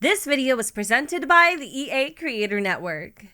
This video was presented by the EA Creator Network.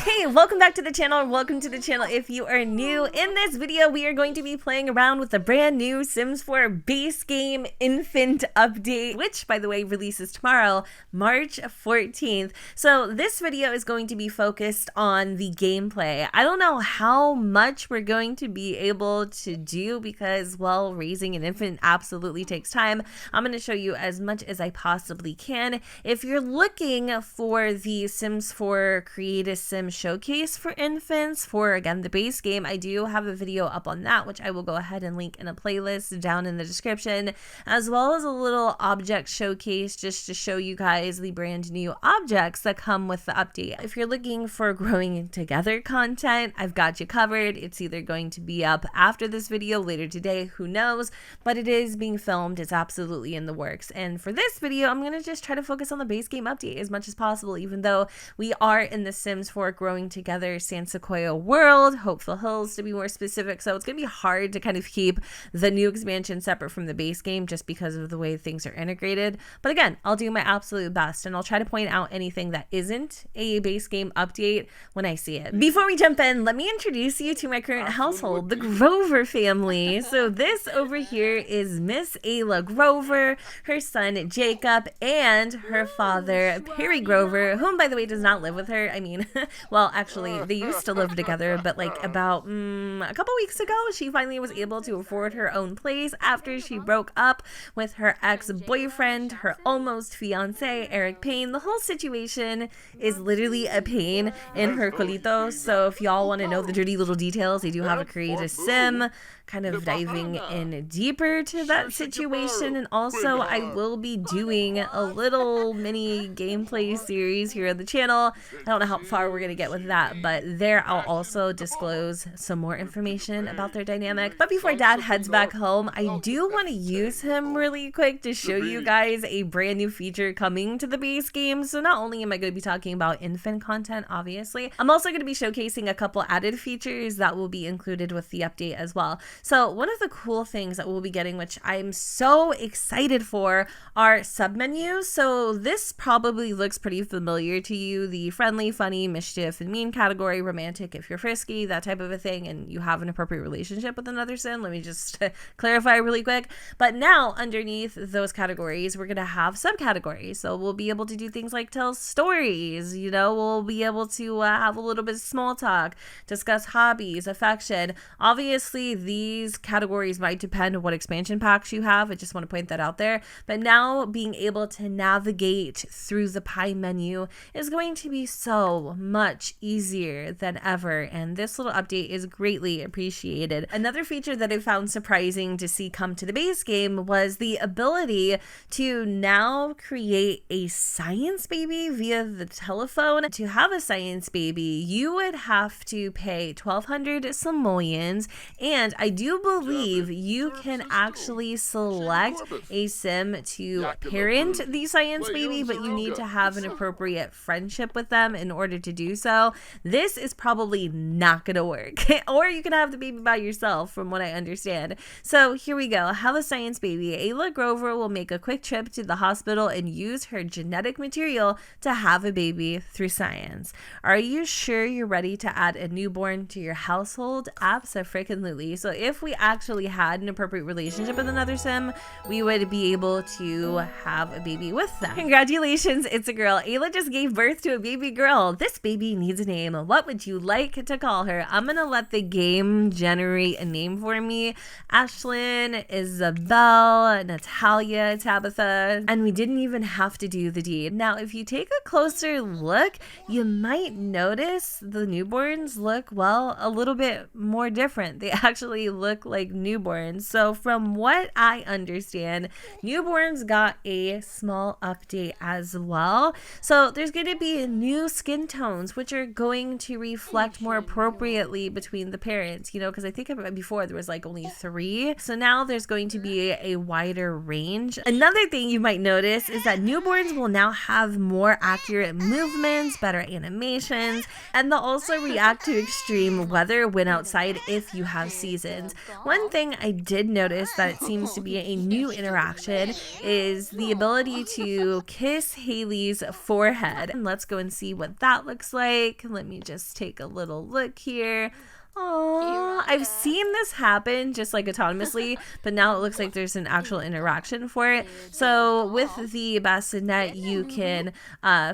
Hey, welcome back to the channel. Welcome to the channel if you are new. In this video, we are going to be playing around with the brand new Sims 4 base game infant update, which, by the way, releases tomorrow, March 14th. So this video is going to be focused on the gameplay. I don't know how much we're going to be able to do because, well, raising an infant absolutely takes time. I'm going to show you as much as I possibly can. If you're looking for the Sims 4 Create a Sim showcase for infants for, again, the base game, I do have a video up on that, which I will go ahead and link in a playlist down in the description, as well as a little object showcase just to show you guys the brand new objects that come with the update. If you're looking for growing together content, I've got you covered. It's either going to be up after this video, later today, who knows, but it is being filmed. It's absolutely in the works. And for this video, I'm going to just try to focus on the base game update as much as possible, even though we are in the Sims 4 Growing Together San Sequoia world, Hopeful Hills to be more specific, so it's going to be hard to kind of keep the new expansion separate from the base game just because of the way things are integrated. But again, I'll do my absolute best and I'll try to point out anything that isn't a base game update when I see it. Before we jump in, let me introduce you to my current household, the Grover family. So this over here is Miss Ayla Grover, her son Jacob, and her father Perry Grover, whom, by the way, does not live with her. I mean, well, actually, they used to live together, but like about a couple weeks ago, she finally was able to afford her own place after she broke up with her ex-boyfriend, her almost fiance, Eric Payne. The whole situation is literally a pain in her colito. So if y'all want to know the dirty little details, they do have a Create a Sim kind of diving in deeper to that situation. And also I will be doing a little mini gameplay series here on the channel. I don't know how far we're gonna get with that, but there I'll also disclose some more information about their dynamic. But before Dad heads back home, I do want to use him really quick to show you guys a brand new feature coming to the base game. So not only am I going to be talking about infant content, obviously, I'm also going to be showcasing a couple added features that will be included with the update as well. So one of the cool things that we'll be getting, which I'm so excited for, are submenus. So this probably looks pretty familiar to you. The friendly, funny, mischief, and mean category, romantic if you're frisky, that type of a thing, and you have an appropriate relationship with another sim. Let me just clarify really quick. But now underneath those categories, we're going to have subcategories. So we'll be able to do things like tell stories, you know, we'll be able to have a little bit of small talk, discuss hobbies, affection. Obviously, these categories might depend on what expansion packs you have. I just want to point that out there. But now being able to navigate through the pie menu is going to be so much easier than ever. And this little update is greatly appreciated. Another feature that I found surprising to see come to the base game was the ability to now create a science baby via the telephone. To have a science baby, you would have to pay 1,200 simoleons, and I do believe you can actually select a sim to parent the science baby, but you need to have an appropriate friendship with them in order to do so. This is probably not gonna work. Or you can have the baby by yourself, from what I understand. So here we go. Have a science baby. Ayla Grover will make a quick trip to the hospital and use her genetic material to have a baby through science. Are you sure you're ready to add a newborn to your household? Abso-freaking-lutely. So if we actually had an appropriate relationship with another sim, we would be able to have a baby with them. Congratulations, it's a girl. Ayla just gave birth to a baby girl. This baby needs a name. What would you like to call her? I'm gonna let the game generate a name for me. Ashlyn, Isabel, Natalia, Tabitha, and we didn't even have to do the deed. Now, if you take a closer look, you might notice the newborns look, well, a little bit more different. They actually look like newborns. So from what I understand, newborns got a small update as well. So there's going to be new skin tones, which are going to reflect more appropriately between the parents, you know, because I think before there was like only 3. So now there's going to be a wider range. Another thing you might notice is that newborns will now have more accurate movements, better animations, and they'll also react to extreme weather when outside if you have seasons. One thing I did notice that it seems to be a new interaction is the ability to kiss Haley's forehead. And let's go and see what that looks like. Let me just take a little look here. Oh, I've seen this happen just like autonomously, but now it looks like there's an actual interaction for it. So with the bassinet, you can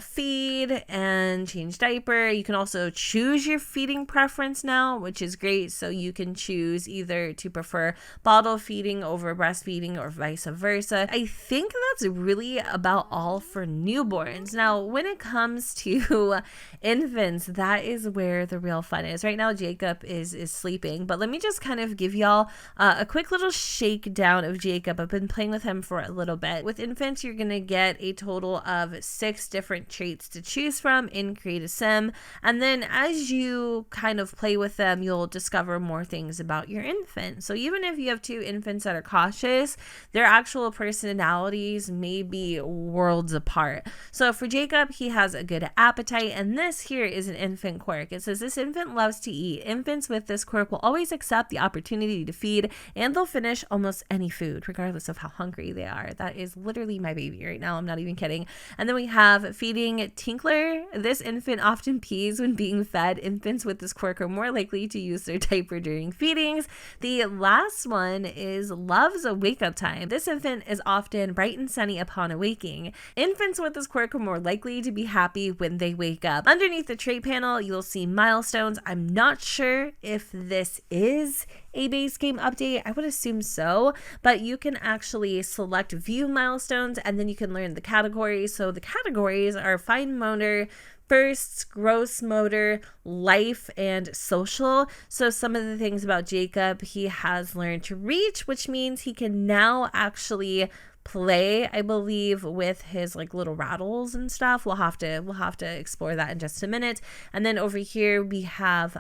feed and change diaper. You can also choose your feeding preference now, which is great. So you can choose either to prefer bottle feeding over breastfeeding or vice versa. I think that's really about all for newborns. Now, when it comes to infants, that is where the real fun is. Right now, Jacob is sleeping, but let me just kind of give y'all a quick little shakedown of Jacob. I've been playing with him for a little bit. With infants, you're gonna get a total of 6 different traits to choose from in Create a Sim, and then as you kind of play with them, you'll discover more things about your infant. So even if you have 2 infants that are cautious, their actual personalities may be worlds apart. So for Jacob, he has a good appetite, and this here is an infant quirk. It says this infant loves to eat. Infants with this quirk will always accept the opportunity to feed, and they'll finish almost any food regardless of how hungry they are. That is literally my baby right now. I'm not even kidding. And then we have feeding Tinkler. This infant often pees when being fed. Infants with this quirk are more likely to use their diaper during feedings. The last one is loves a wake-up time. This infant is often bright and sunny upon awaking. Infants with this quirk are more likely to be happy when they wake up. Underneath the trait panel, you'll see milestones. I'm not sure if this is a base game update. I would assume so, but you can actually select view milestones and then you can learn the categories. So the categories are fine motor, firsts, gross motor, life, and social. So some of the things about Jacob, he has learned to reach, which means he can now actually play, I believe, with his like little rattles and stuff. We'll have to explore that in just a minute. And then over here we have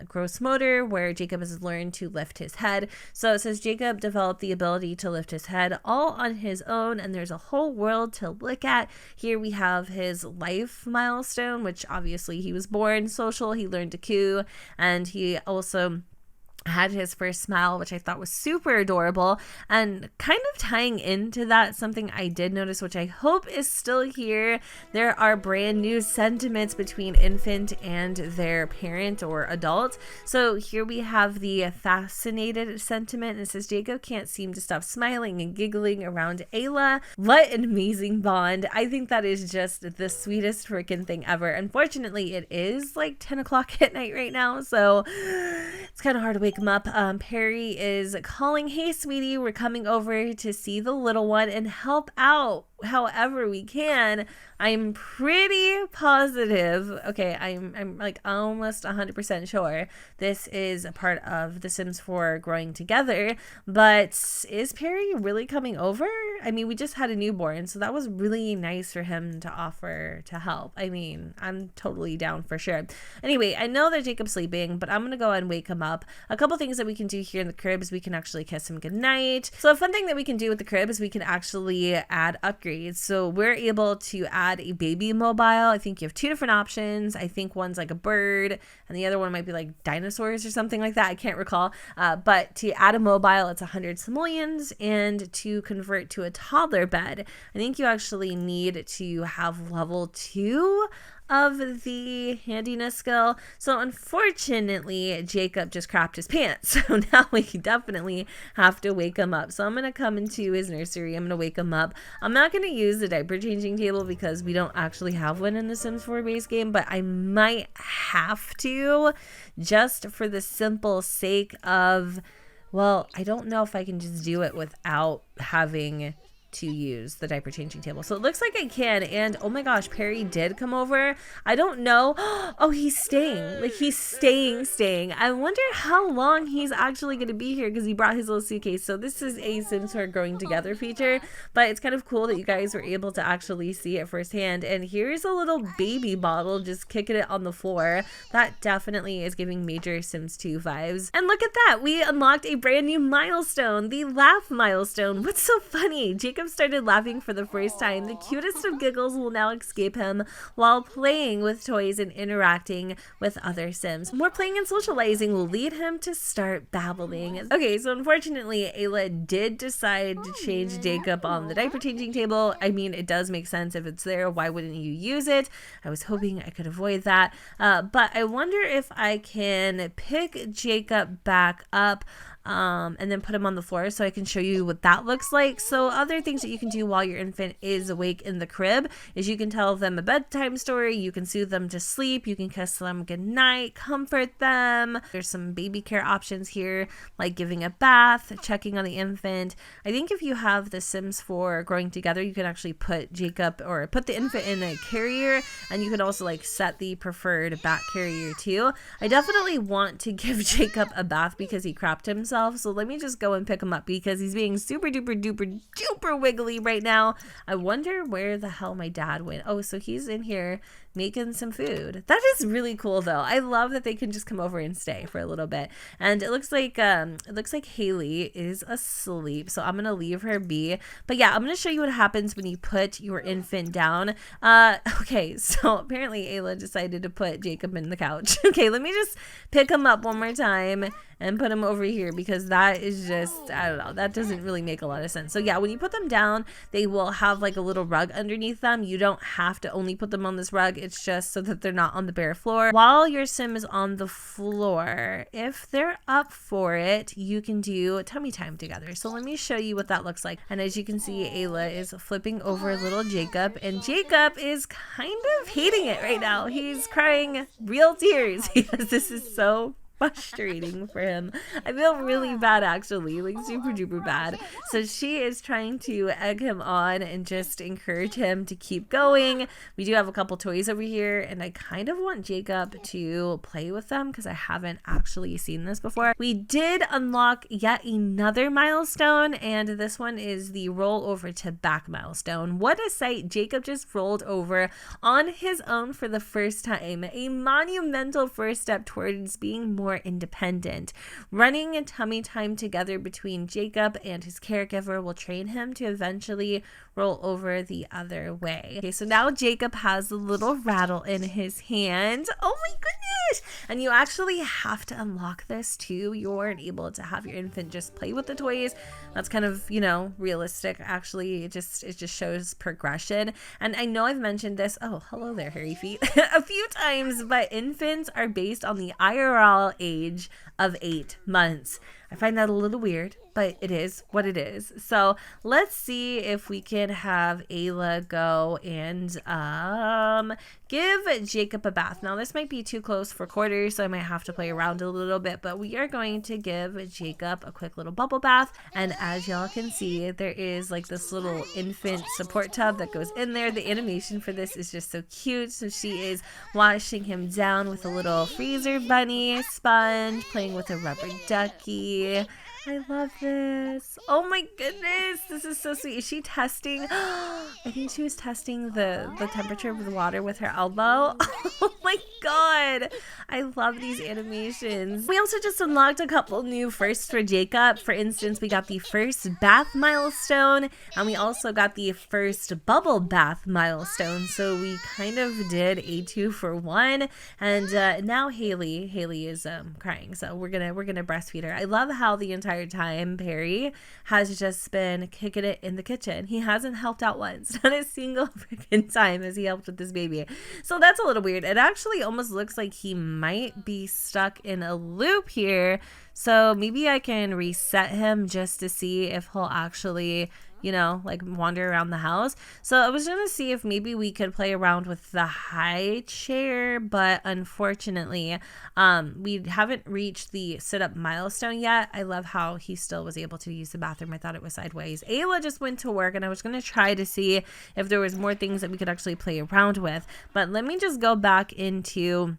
gross motor, where Jacob has learned to lift his head. So it says Jacob developed the ability to lift his head all on his own, and there's a whole world to look at. Here we have his life milestone, which obviously he was born. Social, he learned to coo, and he also had his first smile, which I thought was super adorable. And kind of tying into that, something I did notice, which I hope is still here, there are brand new sentiments between infant and their parent or adult. So here we have the fascinated sentiment, and it says Jacob can't seem to stop smiling and giggling around Ayla. What an amazing bond. I think that is just the sweetest freaking thing ever. Unfortunately, it is like 10 o'clock at night right now, so it's kind of hard to wake him up. Perry is calling, hey sweetie, we're coming over to see the little one and help out however we can. I'm pretty positive, okay, I'm like almost 100% sure this is a part of The Sims 4 growing together, but is Perry really coming over? I mean, we just had a newborn, so that was really nice for him to offer to help. I mean, I'm totally down for sure. Anyway, I know that Jacob's sleeping, but I'm gonna go and wake him up. A couple things that we can do here in the crib is we can actually kiss him goodnight. So a fun thing that we can do with the crib is we can actually add upgrades. So we're able to add a baby mobile. I think you have 2 different options. I think one's like a bird and the other one might be like dinosaurs or something like that. I can't recall. But to add a mobile, it's 100 simoleons, and to convert to a toddler bed, I think you actually need to have level 2 of the handiness skill. So unfortunately, Jacob just crapped his pants. So now we definitely have to wake him up. So I'm going to come into his nursery. I'm going to wake him up. I'm not going to use the diaper changing table because we don't actually have one in the Sims 4 base game, but I might have to, just for the simple sake of, well, I don't know if I can just do it without having to use the diaper changing table. So it looks like I can, and oh my gosh, Perry did come over. I don't know. Oh, he's staying. Like, he's staying. I wonder how long he's actually going to be here because he brought his little suitcase. So this is a Sims who are growing together feature, but it's kind of cool that you guys were able to actually see it firsthand. And here's a little baby bottle just kicking it on the floor. That definitely is giving major Sims 2 vibes. And look at that, we unlocked a brand new milestone, the laugh milestone. What's so funny? Jacob started laughing for the first time. The cutest of giggles will now escape him while playing with toys and interacting with other Sims. More playing and socializing will lead him to start babbling. Okay, so unfortunately, Ayla did decide to change Jacob on the diaper changing table. I mean, it does make sense if it's there. Why wouldn't you use it? I was hoping I could avoid that. But I wonder if I can pick Jacob back up and then put him on the floor so I can show you what that looks like. So other things that you can do while your infant is awake in the crib is you can tell them a bedtime story, you can soothe them to sleep, you can kiss them goodnight, comfort them. There's some baby care options here, like giving a bath, checking on the infant. I think if you have the Sims 4 growing together, you can actually put Jacob or put the infant in a carrier, and you can also like set the preferred back carrier too. I definitely want to give Jacob a bath because he crapped himself. So let me just go and pick him up because he's being super duper duper duper wiggly right now. I wonder where the hell my dad went. Oh, so he's in here making some food. That is really cool though. I love that they can just come over and stay for a little bit. And it looks like Haley is asleep, so I'm gonna leave her be. But yeah, I'm gonna show you what happens when you put your infant down. Okay, so apparently Ayla decided to put Jacob in the couch. Okay, let me just pick him up one more time and put him over here because that is just, I don't know, that doesn't really make a lot of sense. So yeah, when you put them down, they will have like a little rug underneath them. You don't have to only put them on this rug. It's just so that they're not on the bare floor. While your Sim is on the floor, if they're up for it, you can do tummy time together. So let me show you what that looks like. And as you can see, Ayla is flipping over little Jacob, and Jacob is kind of hating it right now. He's crying real tears because this is so frustrating for him. I feel really bad actually, like super duper bad. So she is trying to egg him on and just encourage him to keep going. We do have a couple toys over here, and I kind of want Jacob to play with them because I haven't actually seen this before. We did unlock yet another milestone, and this one is the roll over to back milestone. What a sight. Jacob just rolled over on his own for the first time. A monumental first step towards being more independent. Running and tummy time together between Jacob and his caregiver will train him to eventually roll over the other way. Okay, so now Jacob has a little rattle in his hand. Oh my goodness! And you actually have to unlock this too. You aren't able to have your infant just play with the toys. That's kind of, you know, realistic. Actually, it just shows progression. And I know I've mentioned this, oh, hello there, hairy feet, a few times, but infants are based on the IRL age of 8 months. I find that a little weird, but it is what it is. So let's see if we can have Ayla go and give Jacob a bath. Now this might be too close for quarters, so I might have to play around a little bit, but we are going to give Jacob a quick little bubble bath. And as y'all can see, there is like this little infant support tub that goes in there. The animation for this is just so cute. So she is washing him down with a little freezer bunny sponge, playing with a rubber ducky. I love this. Oh my goodness, this is so sweet. Is she testing? I think she was testing the temperature of the water with her elbow. Oh my god, I love these animations. We also just unlocked a couple new firsts for Jacob. For instance, we got the first bath milestone, and we also got the first bubble bath milestone. So we kind of did a 2-for-1. And now Haley is crying, so we're gonna breastfeed her. I love how the entire time Perry has just been kicking it in the kitchen. He hasn't helped out once, not a single freaking time has he helped with this baby. So that's a little weird. It actually almost looks like he might be stuck in a loop here. So maybe I can reset him just to see if he'll actually you know, like wander around the house. So I was gonna see if maybe we could play around with the high chair, but unfortunately, we haven't reached the sit-up milestone yet. I love how he still was able to use the bathroom. I thought it was sideways. Ayla just went to work, and I was gonna try to see if there was more things that we could actually play around with. But let me just go back into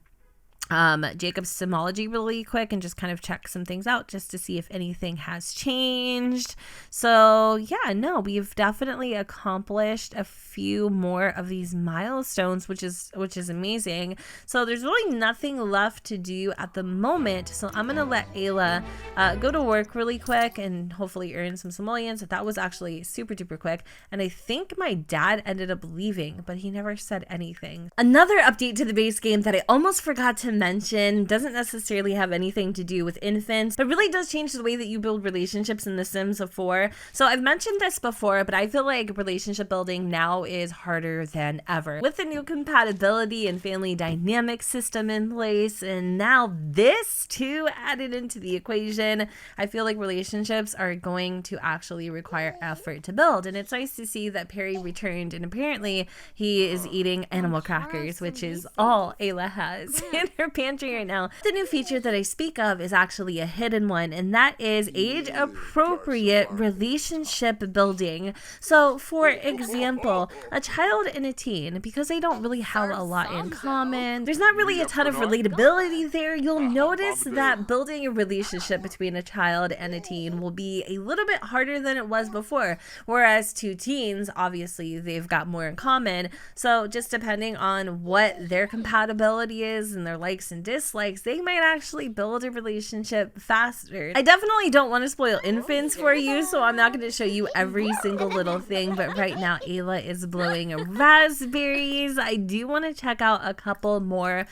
Jacob's Simology really quick and just kind of check some things out just to see if anything has changed. So yeah, no, we've definitely accomplished a few more of these milestones, which is amazing. So there's really nothing left to do at the moment. So I'm gonna let Ayla go to work really quick and hopefully earn some simoleons. That was actually super duper quick. And I think my dad ended up leaving, but he never said anything. Another update to the base game that I almost forgot to mention, doesn't necessarily have anything to do with infants, but really does change the way that you build relationships in The Sims 4. So I've mentioned this before, but I feel like relationship building now is harder than ever. With the new compatibility and family dynamic system in place, and now this too added into the equation, I feel like relationships are going to actually require effort to build. And it's nice to see that Perry returned, and apparently he is eating animal crackers, which is all Ayla has in her pantry right now. The new feature that I speak of is actually a hidden one, and that is age appropriate relationship building. So for example, a child and a teen, because they don't really have a lot in common, there's not really a ton of relatability there. You'll notice that building a relationship between a child and a teen will be a little bit harder than it was before, whereas two teens, obviously they've got more in common. So just depending on what their compatibility is and their likes and dislikes, they might actually build a relationship faster. I definitely don't want to spoil infants for you, so I'm not going to show you every single little thing, but right now Ayla is blowing raspberries. I do want to check out a couple more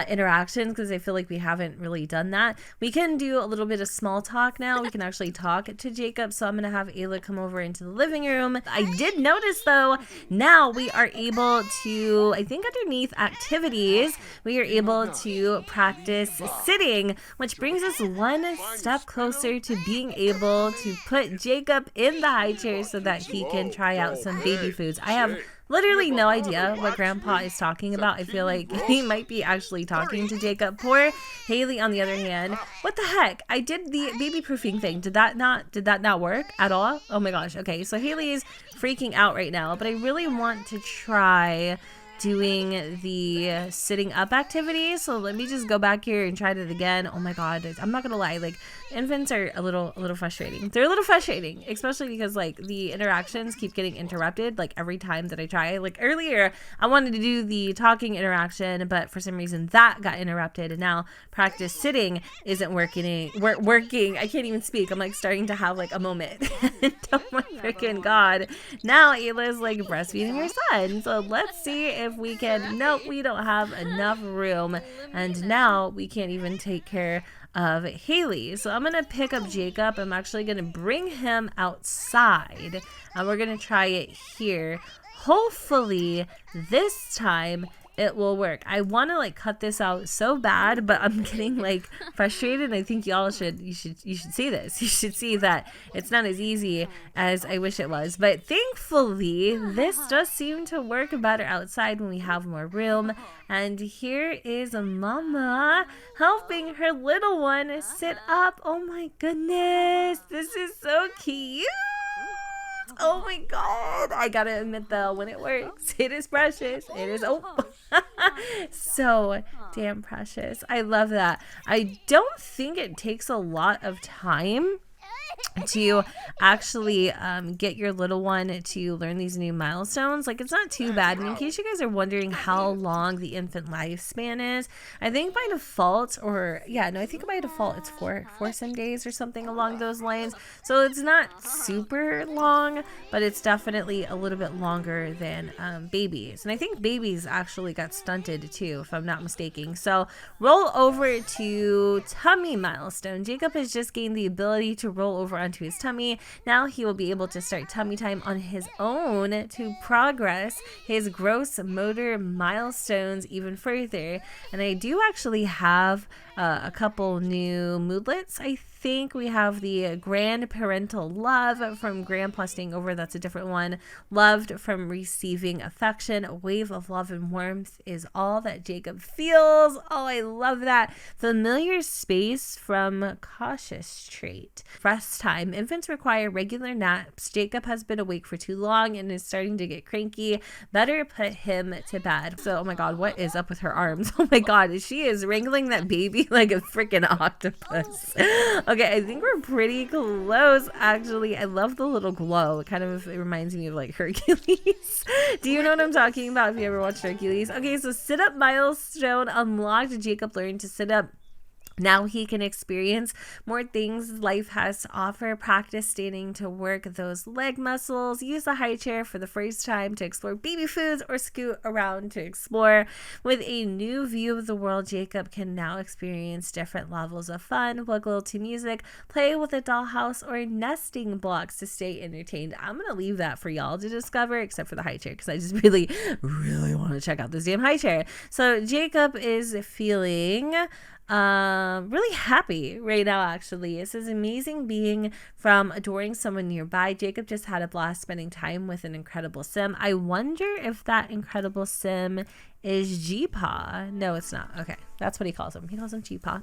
interactions because I feel like we haven't really done that. We can do a little bit of small talk now. We can actually talk to Jacob, so I'm going to have Ayla come over into the living room. I did notice though, now we are able to, I think underneath activities, we are able to practice sitting, which brings us one step closer to being able to put Jacob in the high chair so that he can try out some baby foods. I have literally no idea what Grandpa is talking about. I feel like he might be actually talking to Jacob. Poor Haley, on the other hand, what the heck? I did the baby proofing thing. Did that not work at all? Oh my gosh. Okay, so Haley is freaking out right now, but I really want to try doing the sitting up activity. So let me just go back here and try it again. Oh my god, I'm not gonna lie, like infants are a little frustrating. They're a little frustrating, especially because like the interactions keep getting interrupted like every time that I try. Like earlier I wanted to do the talking interaction, but for some reason that got interrupted, and now practice sitting isn't working. I can't even speak. I'm like starting to have like a moment. Oh my freaking god, now Ayla is like breastfeeding her son. So let's see if we can. Nope, we don't have enough room, and now we can't even take care of Haley. So I'm gonna pick up Jacob. I'm actually gonna bring him outside, and we're gonna try it here. Hopefully this time it will work. I want to like cut this out so bad, but I'm getting like frustrated. I think y'all should see this. You should see that it's not as easy as I wish it was. But thankfully, this does seem to work better outside when we have more room. And here is a mama helping her little one sit up. Oh my goodness, this is so cute. Oh my god, I gotta admit though, when it works, it is precious. It is so damn precious. I love that. I don't think it takes a lot of time to actually get your little one to learn these new milestones. Like, it's not too bad. And in case you guys are wondering how long the infant lifespan is, I think by default, I think by default it's four sim days or something along those lines. So it's not super long, but it's definitely a little bit longer than babies. And I think babies actually got stunted too, if I'm not mistaken. So roll over to tummy milestone. Jacob has just gained the ability to roll over onto his tummy. Now he will be able to start tummy time on his own to progress his gross motor milestones even further. And I do actually have a couple new moodlets, I think we have the grandparental love from grandpa staying over. That's a different one. Loved from receiving affection. A wave of love and warmth is all that Jacob feels. Oh, I love that. Familiar space from cautious trait. Rest time. Infants require regular naps. Jacob has been awake for too long and is starting to get cranky. Better put him to bed. So, oh my God, what is up with her arms? Oh my God, she is wrangling that baby like a freaking octopus. Okay, I think we're pretty close, actually. I love the little glow. It reminds me of like Hercules. Do you know what I'm talking about if you ever watched Hercules? Okay, so sit up milestone unlocked. Jacob learned to sit up. Now he can experience more things life has to offer. Practice standing to work those leg muscles. Use the high chair for the first time to explore baby foods or scoot around to explore. With a new view of the world, Jacob can now experience different levels of fun. Wiggle to music, play with a dollhouse, or nesting blocks to stay entertained. I'm going to leave that for y'all to discover, except for the high chair, because I just really want to check out this damn high chair. So Jacob is feeling really happy right now, actually. It says amazing being from adoring someone nearby. Jacob just had a blast spending time with an incredible sim. I wonder if that incredible sim is G-Paw. No, it's not. Okay, that's what he calls him. He calls him G-Paw.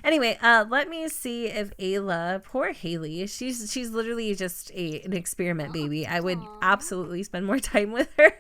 Anyway, let me see if Ayla, poor Haley, she's literally just an experiment baby. I would absolutely spend more time with her.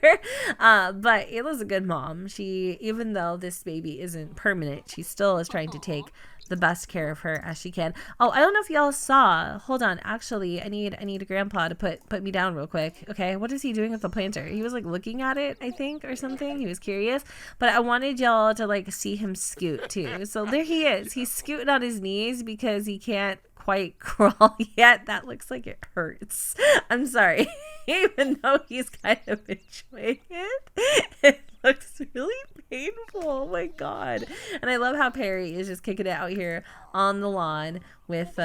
But Ayla's a good mom. She, even though this baby isn't permanent, she still is trying to take the best care of her as she can. Oh, I don't know if y'all saw. Hold on. Actually, I need a grandpa to put me down real quick. Okay, what is he doing with the planter? He was like looking at it, I think, or something. He was curious, but I wanted y'all to like see him scoot too. So there he is. He's scooting on his knees because he can't quite crawl yet. That looks like it hurts. I'm sorry. Even though he's kind of enjoying it looks really painful. Oh my God. And I love how Perry is just kicking it out here on the lawn with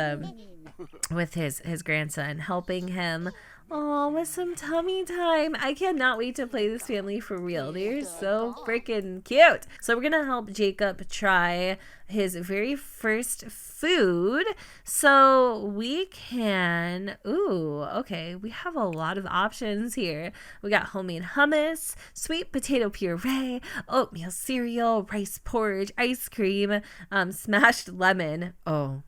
his grandson, helping him with some tummy time. I cannot wait to play this family for real. They're so freaking cute. So we're gonna help Jacob try his very first food. So we can, okay, we have a lot of options here. We got homemade hummus, sweet potato puree, oatmeal cereal, rice porridge, ice cream, smashed lemon. Oh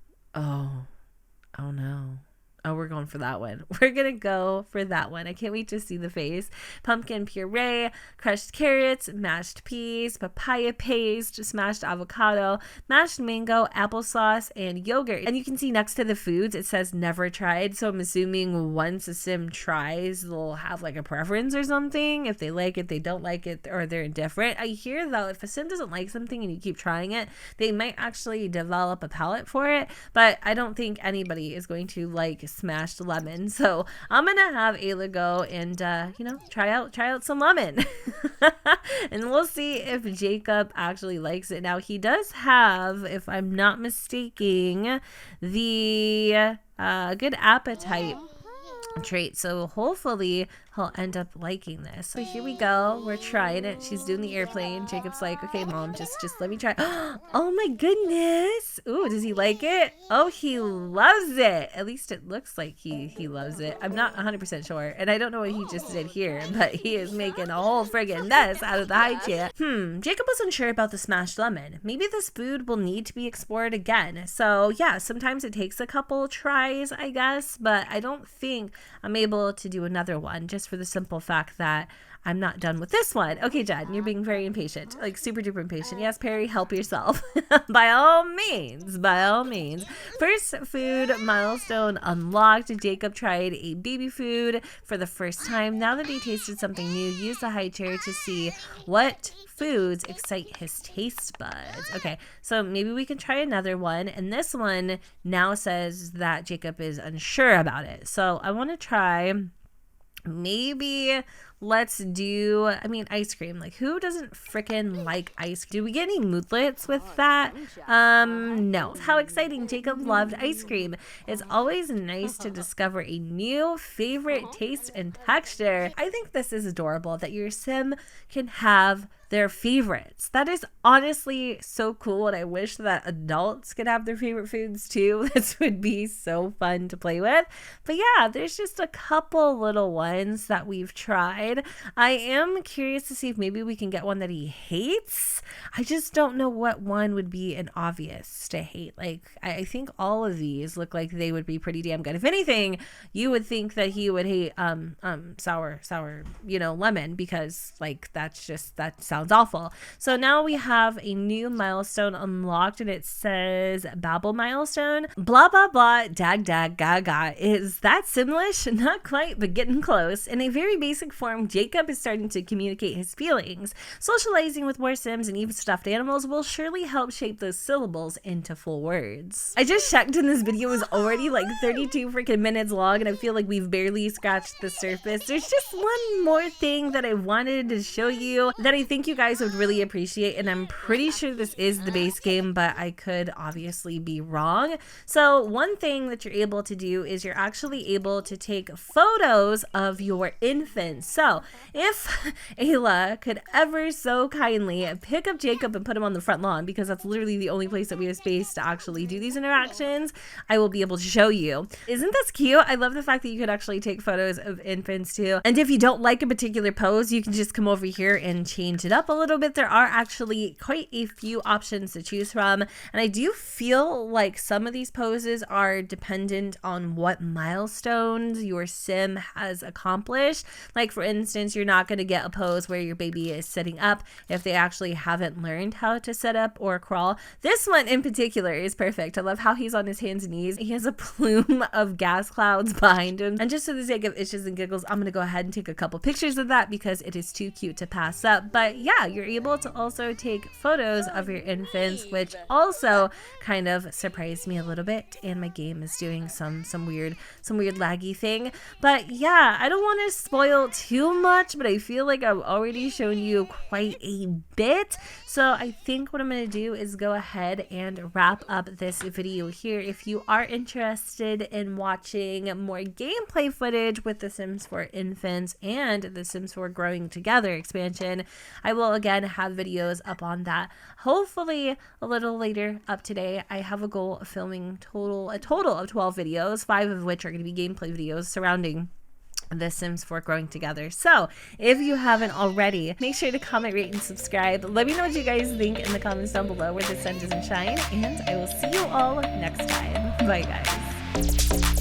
no. Oh, we're going for that one. We're going to go for that one. I can't wait to see the face. Pumpkin puree, crushed carrots, mashed peas, papaya paste, smashed avocado, mashed mango, applesauce, and yogurt. And you can see next to the foods, it says never tried. So I'm assuming once a sim tries, they'll have like a preference or something. If they like it, they don't like it, or they're indifferent. I hear though, if a sim doesn't like something and you keep trying it, they might actually develop a palate for it. But I don't think anybody is going to like smashed lemon. So I'm gonna have Ayla go and try out some lemon. And we'll see if Jacob actually likes it. Now he does have, if I'm not mistaken, the good appetite trait, so hopefully he'll end up liking this. So here we go, we're trying it. She's doing the airplane. Jacob's like, okay mom, just let me try. Oh my goodness. Ooh, does he like it? Oh, he loves it. At least it looks like he loves it. I'm not 100% sure, and I don't know what he just did here, but he is making a whole friggin' mess out of the high chair. Jacob was unsure about the smashed lemon. Maybe this food will need to be explored again. So yeah, sometimes it takes a couple tries, I guess, but I don't think I'm able to do another one, just for the simple fact that I'm not done with this one. Okay, Jen, you're being very impatient, like super duper impatient. Yes, Perry, help yourself. By all means, by all means. First food milestone unlocked. Jacob tried a baby food for the first time. Now that he tasted something new, use the high chair to see what foods excite his taste buds. Okay, so maybe we can try another one. And this one now says that Jacob is unsure about it. So I want to try maybe let's do, I mean, ice cream. Like, who doesn't freaking like ice cream? Do we get any moodlets with that? No. How exciting. Jacob loved ice cream. It's always nice to discover a new favorite taste and texture. I think this is adorable that your sim can have their favorites. That is honestly so cool, and I wish that adults could have their favorite foods too. This would be so fun to play with. But yeah, there's just a couple little ones that we've tried. I am curious to see if maybe we can get one that he hates. I just don't know what one would be an obvious to hate. Like, I think all of these look like they would be pretty damn good. If anything, you would think that he would hate sour, lemon, because like that sounds awful. So now we have a new milestone unlocked, and it says Babble milestone. Blah blah blah dag dag gaga. Is that Simlish? Not quite, but getting close. In a very basic form, Jacob is starting to communicate his feelings. Socializing with more Sims and even stuffed animals will surely help shape those syllables into full words. I just checked, and this video is already like 32 freaking minutes long, and I feel like we've barely scratched the surface. There's just one more thing that I wanted to show you that I think you guys would really appreciate, and I'm pretty sure this is the base game, but I could obviously be wrong. So one thing that you're able to do is you're actually able to take photos of your infants. So if Ayla could ever so kindly pick up Jacob and put him on the front lawn, because that's literally the only place that we have space to actually do these interactions, I will be able to show you. Isn't this cute? I love the fact that you could actually take photos of infants too. And if you don't like a particular pose, you can just come over here and change it up a little bit. There are actually quite a few options to choose from, and I do feel like some of these poses are dependent on what milestones your sim has accomplished. Like, for instance, you're not going to get a pose where your baby is sitting up if they actually haven't learned how to sit up or crawl. This one in particular is perfect. I love how he's on his hands and knees. He has a plume of gas clouds behind him, and just for the sake of itches and giggles, I'm going to go ahead and take a couple pictures of that because it is too cute to pass up. But yeah, you're able to also take photos of your infants, which also kind of surprised me a little bit, and my game is doing some weird laggy thing. But yeah, I don't want to spoil too much, but I feel like I've already shown you quite a bit. So I think what I'm going to do is go ahead and wrap up this video here. If you are interested in watching more gameplay footage with The Sims 4 Infants and The Sims 4 Growing Together expansion, I will again have videos up on that, hopefully a little later up today. I have a goal of filming a total of 12 videos, 5 of which are going to be gameplay videos surrounding The Sims 4 Growing Together. So if you haven't already, make sure to comment, rate, and subscribe. Let me know what you guys think in the comments down below where the sun doesn't shine, and I will see you all next time. Bye guys.